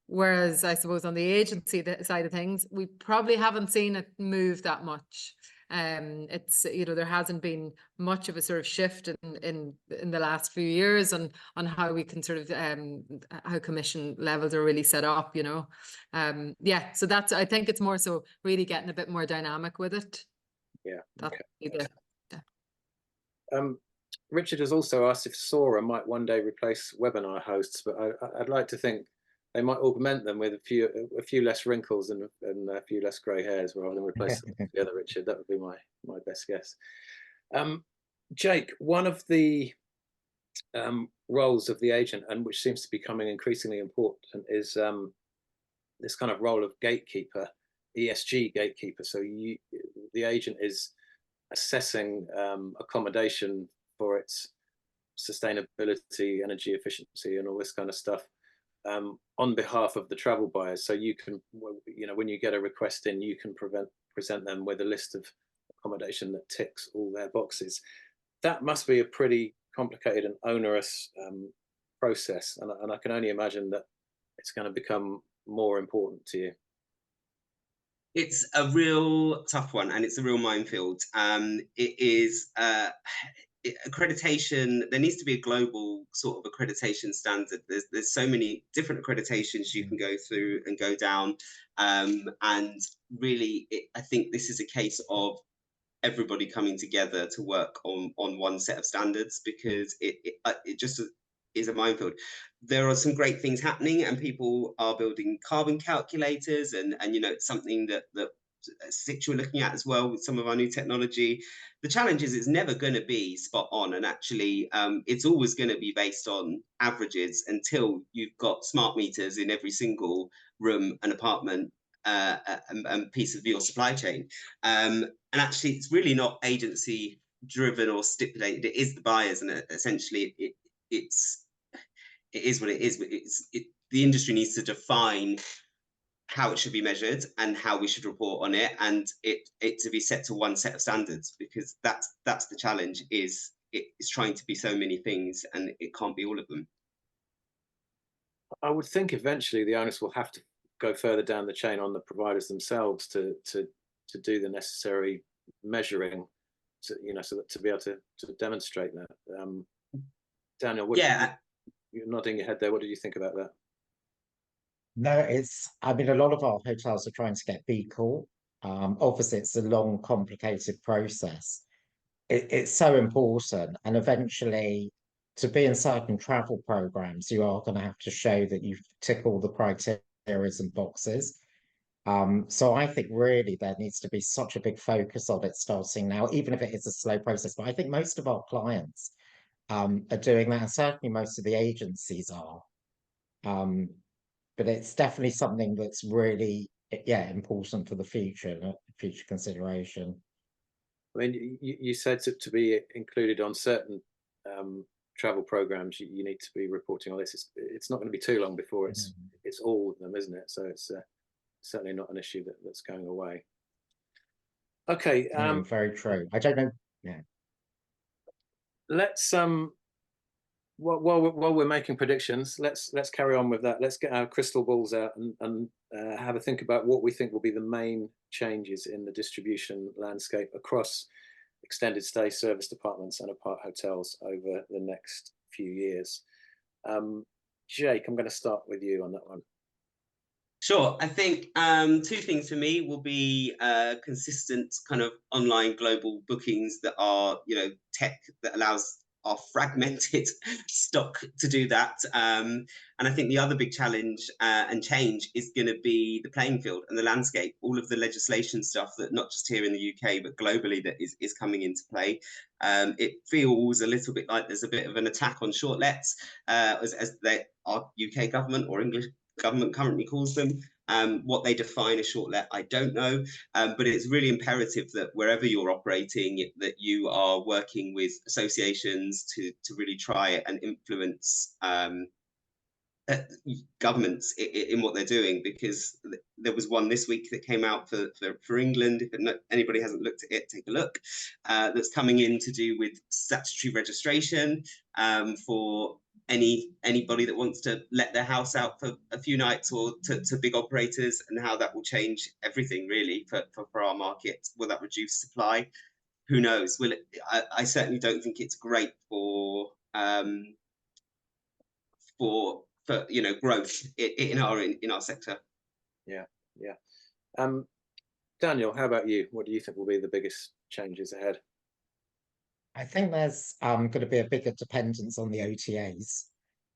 Whereas I suppose on the agency side of things, we probably haven't seen it move that much. It's, you know, there hasn't been much of a sort of shift in the last few years on how we can sort of how commission levels are really set up, you know. Yeah, so that's, I think it's more so really getting a bit more dynamic with it. Yeah. Okay. Richard has also asked if Sora might one day replace webinar hosts, but I'd like to think they might augment them with a few less wrinkles and a few less grey hairs rather than replace them together. Richard, that would be my best guess. Jake, one of the roles of the agent, and which seems to be becoming increasingly important, is this kind of role of gatekeeper, ESG gatekeeper. So the agent is assessing accommodation for its sustainability, energy efficiency, and all this kind of stuff on behalf of the travel buyers. So you can, you know, when you get a request in, you can present them with a list of accommodation that ticks all their boxes. That must be a pretty complicated and onerous process, and I can only imagine that it's going to become more important to you. It's a real tough one, and it's a real minefield. It is accreditation. There needs to be a global sort of accreditation standard. There's so many different accreditations you can go through and go down, and really, I think this is a case of everybody coming together to work on one set of standards, because it just is a minefield. There are some great things happening, and people are building carbon calculators, and you know, it's something that Situ are looking at as well with some of our new technology. The challenge is it's never going to be spot on, and actually it's always going to be based on averages until you've got smart meters in every single room and apartment and piece of your supply chain. And actually it's really not agency driven or stipulated. It is the buyers, and essentially it is what it is. The industry needs to define how it should be measured and how we should report on it, and it to be set to one set of standards, because that's the challenge. It's trying to be so many things, and it can't be all of them. I would think eventually the onus will have to go further down the chain on the providers themselves to do the necessary measuring, to, you know, so that to be able to demonstrate that. Daniel, you're nodding your head there. What did you think about that? No, I mean, a lot of our hotels are trying to get B Corp. Obviously, it's a long, complicated process. It's so important. And eventually, to be in certain travel programs, you are going to have to show that you tick all the criteria and boxes. So I think really there needs to be such a big focus on it starting now, even if it is a slow process. But I think most of our clients are doing that, and certainly most of the agencies are. But it's definitely something that's really, important for the future consideration. I mean, you said to be included on certain travel programs, you need to be reporting on this. It's not going to be too long before it's all of them, isn't it? So it's certainly not an issue that's going away. Okay. Very true. I don't know. Yeah. Let's while we're making predictions, let's carry on with that. Let's get our crystal balls out and have a think about what we think will be the main changes in the distribution landscape across extended stay service departments and apart hotels over the next few years. Jake, I'm going to start with you on that one. Sure. I think two things for me will be consistent kind of online global bookings that are, you know, tech that allows fragmented stock to do that. And I think the other big challenge and change is going to be the playing field and the landscape, all of the legislation stuff that not just here in the UK, but globally that is coming into play. It feels a little bit like there's a bit of an attack on short lets, as our UK government or English government currently calls them. What they define as short let, I don't know, but it's really imperative that wherever you're operating, that you are working with associations to really try and influence governments in what they're doing, because there was one this week that came out for England. If anybody hasn't looked at it, take a look. That's coming in to do with statutory registration for anybody that wants to let their house out for a few nights, or to big operators, and how that will change everything really for our market. Will that reduce supply? Who knows? Will it? I certainly don't think it's great for growth in our sector. Yeah. Daniel, how about you? What do you think will be the biggest changes ahead? I think there's going to be a bigger dependence on the OTAs.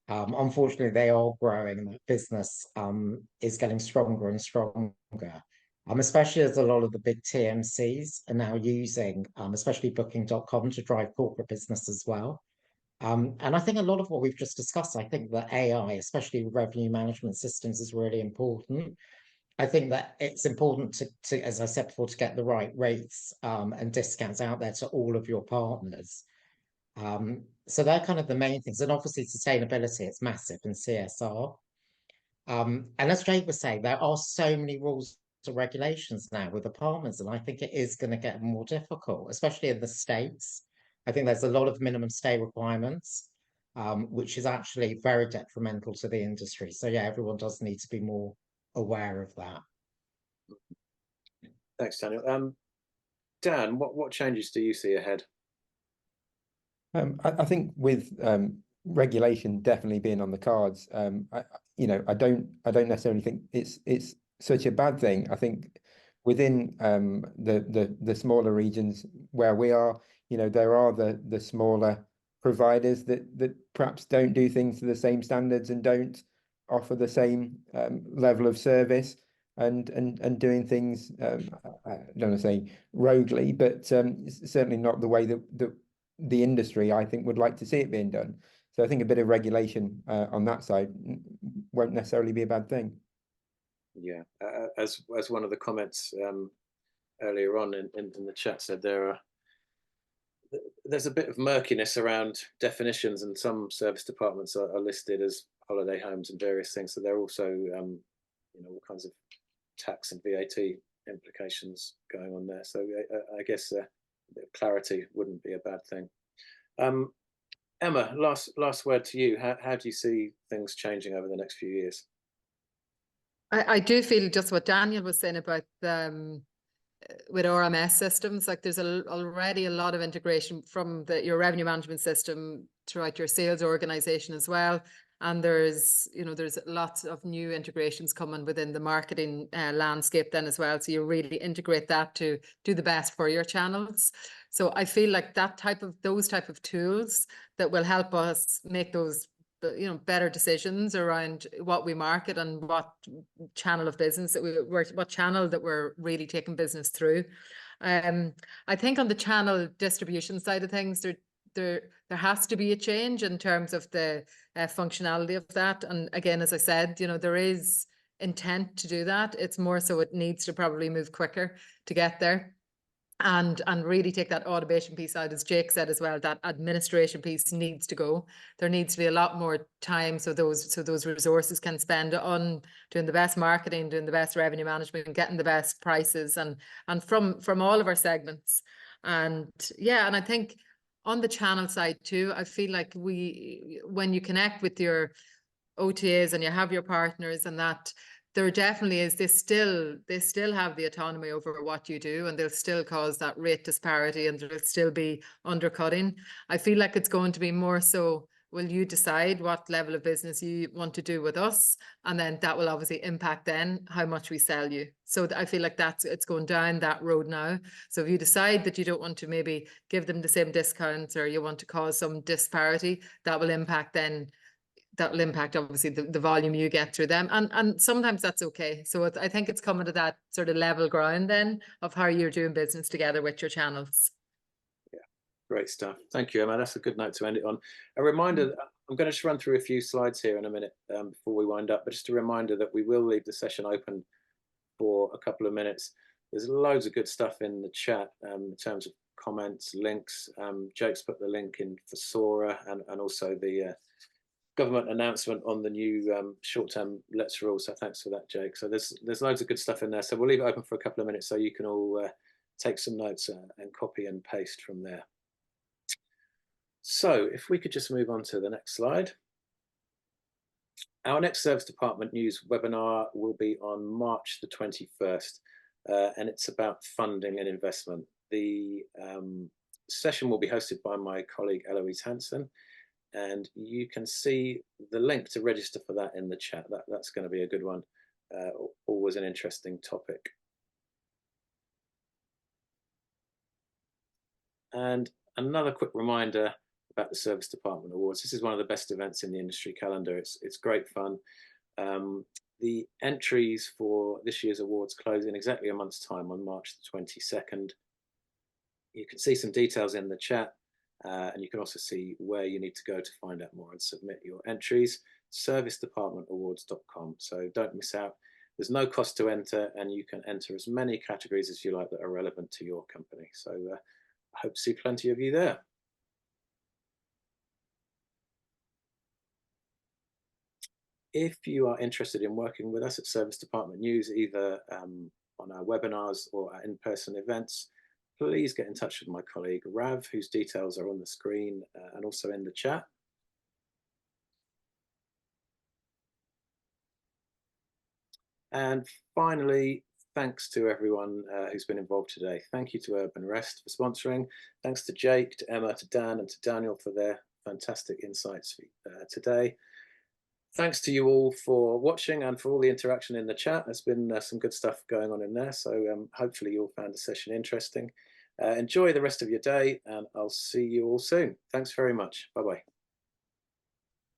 Unfortunately, they are growing, and that business is getting stronger and stronger. Especially as a lot of the big TMCs are now using, especially Booking.com, to drive corporate business as well. And I think a lot of what we've just discussed, I think that AI, especially revenue management systems, is really important. I think that it's important to, as I said before, to get the right rates and discounts out there to all of your partners. So they're kind of the main things. And obviously sustainability, it's massive, and CSR. And as Jake was saying, there are so many rules and regulations now with apartments, and I think it is going to get more difficult, especially in the States. I think there's a lot of minimum stay requirements, which is actually very detrimental to the industry. So yeah, everyone does need to be more aware of that. Thanks, Daniel. Dan, what changes do you see ahead? I think with regulation definitely being on the cards, I don't necessarily think it's such a bad thing. I think within the smaller regions where we are, there are the smaller providers that perhaps don't do things to the same standards and don't offer the same level of service, and doing things, I don't want to say roguely, but certainly not the way that the industry, I think, would like to see it being done. So I think a bit of regulation on that side won't necessarily be a bad thing. Yeah, as one of the comments earlier on in the chat said, there's a bit of murkiness around definitions, and some service departments are listed as holiday homes and various things. So there are also all kinds of tax and VAT implications going on there. So I guess clarity wouldn't be a bad thing. Emma, last word to you. How do you see things changing over the next few years? I do feel just what Daniel was saying about with RMS systems, like there's already a lot of integration from your revenue management system throughout your sales organization as well. And there's lots of new integrations coming within the marketing landscape then as well. So you really integrate that to do the best for your channels. So I feel like those type of tools that will help us make those better decisions around what we market and what channel of business what channel that we're really taking business through. I think on the channel distribution side of things, there has to be a change in terms of the functionality of that. And again, as I said, there is intent to do that. It's more so it needs to probably move quicker to get there. And really take that automation piece out, as Jake said as well, that administration piece needs to go. There needs to be a lot more time so those resources can spend on doing the best marketing, doing the best revenue management, and getting the best prices and from all of our segments. And yeah, and I think on the channel side too, I feel like when you connect with your OTAs and you have your partners and that, there definitely is, they still have the autonomy over what you do, and they'll still cause that rate disparity, and there'll still be undercutting. I feel like it's going to be more so will you decide what level of business you want to do with us? And then that will obviously impact then how much we sell you. So I feel like it's going down that road now. So if you decide that you don't want to maybe give them the same discounts, or you want to cause some disparity, that will impact obviously the volume you get through them. And sometimes that's okay. So I think it's coming to that sort of level ground then of how you're doing business together with your channels. Great stuff. Thank you, Emma. That's a good note to end it on. A reminder, I'm going to just run through a few slides here in a minute before we wind up, but just a reminder that we will leave the session open for a couple of minutes. There's loads of good stuff in the chat in terms of comments, links. Jake's put the link in for Sora and also the government announcement on the new short-term Let's Rule. So thanks for that, Jake. So there's loads of good stuff in there. So we'll leave it open for a couple of minutes so you can all take some notes and copy and paste from there. So if we could just move on to the next slide. Our next Service Department News webinar will be on March the 21st, and it's about funding and investment. The session will be hosted by my colleague Eloise Hansen, and you can see the link to register for that in the chat. That's going to be a good one. Always an interesting topic. And another quick reminder about the Service Department Awards. This is one of the best events in the industry calendar. It's great fun. The entries for this year's awards close in exactly a month's time on March the 22nd. You can see some details in the chat, and you can also see where you need to go to find out more and submit your entries. servicedepartmentawards.com. So don't miss out. There's no cost to enter, and you can enter as many categories as you like that are relevant to your company. So I hope to see plenty of you there. If you are interested in working with us at Service Department News, either on our webinars or our in-person events, please get in touch with my colleague Rav, whose details are on the screen and also in the chat. And finally, thanks to everyone who's been involved today. Thank you to Urban Rest for sponsoring. Thanks to Jake, to Emma, to Dan, and to Daniel for their fantastic insights today. Thanks to you all for watching and for all the interaction in the chat. There's been some good stuff going on in there, so hopefully you all found the session interesting. Enjoy the rest of your day, and I'll see you all soon. Thanks very much. Bye-bye.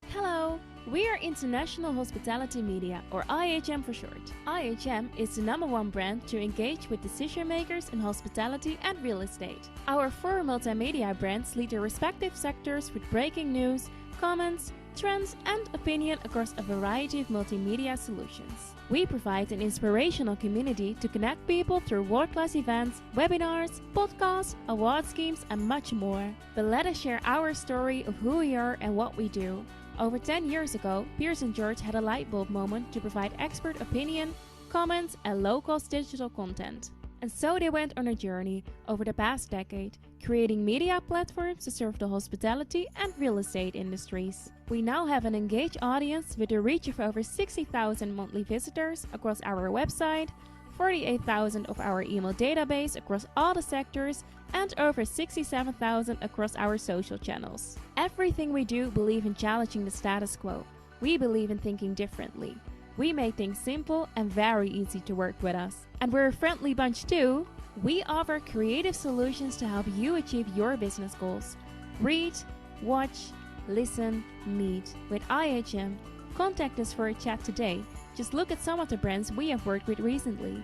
Hello, we are International Hospitality Media, or IHM for short. IHM is the #1 brand to engage with decision makers in hospitality and real estate. Our 4 multimedia brands lead their respective sectors with breaking news, comments, trends and opinion across a variety of multimedia solutions. We provide an inspirational community to connect people through world-class events, webinars, podcasts, award schemes and much more. But let us share our story of who we are and what we do. Over 10 years ago, Piers & George had a light bulb moment to provide expert opinion, comments and low-cost digital content. And so they went on a journey over the past decade, creating media platforms to serve the hospitality and real estate industries. We now have an engaged audience with a reach of over 60,000 monthly visitors across our website, 48,000 of our email database across all the sectors, and over 67,000 across our social channels. Everything we do believe in challenging the status quo. We believe in thinking differently. We make things simple and very easy to work with us. And we're a friendly bunch too. We offer creative solutions to help you achieve your business goals. Read, watch, listen, meet with IHM. Contact us for a chat today. Just look at some of the brands we have worked with recently.